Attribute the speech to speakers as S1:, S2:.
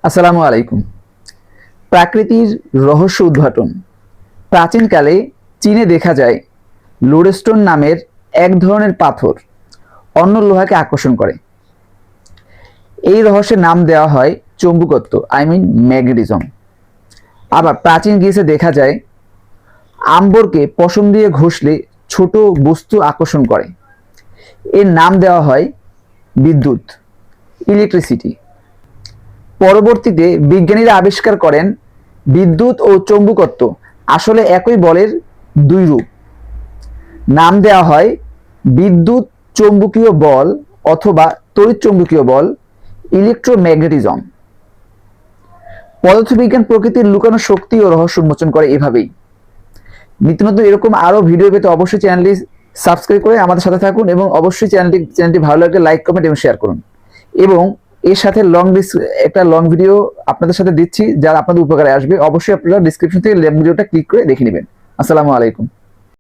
S1: আসসালামু আলাইকুম। প্রাকৃতির রহস্য উদ্ঘাটন। প্রাচীনকালে চীনে দেখা যায় লোডস্টোন নামের এক ধরনের পাথর অন্য লোহাকে আকর্ষণ করে। এই রহস্যের নাম দেওয়া হয় চৌম্বকত্ব, ম্যাগনেটিজম। আবার প্রাচীন গ্রিসে দেখা যায় আম্বরকে পশম দিয়ে ঘষলে ছোট বস্তু আকর্ষণ করে। এর নাম দেওয়া হয় বিদ্যুৎ, ইলেকট্রিসিটি। পরবর্তীতে বিজ্ঞানীরা আবিষ্কার করেন বিদ্যুৎ ও চৌম্বকত্ব আসলে একই বলের দুই রূপ। নাম দেওয়া হয় বিদ্যুৎ চৌম্বকীয় বল অথবা তড়িৎচৌম্বকীয় বল, ইলেকট্রোম্যাগনেটিজম। পদার্থবিজ্ঞান প্রকৃতির লুকানো শক্তি ও রহস্য উন্মোচন করে এভাবেই। নিত্য নতুন এরকম আরো ভিডিও পেতে অবশ্যই চ্যানেলটি সাবস্ক্রাইব করে আমাদের সাথে থাকুন এবং অবশ্যই চ্যানেলটি ভালো লাগলে লাইক, কমেন্ট এবং শেয়ার করুন। এবং এর সাথে একটা লং ভিডিও আপনাদের সাথে দিচ্ছি, যারা আপনাদের উপকারে আসবে। অবশ্যই আপনারা ডিসক্রিপশন থেকে ভিডিওটা ক্লিক করে দেখে নেবেন। আসসালামু আলাইকুম।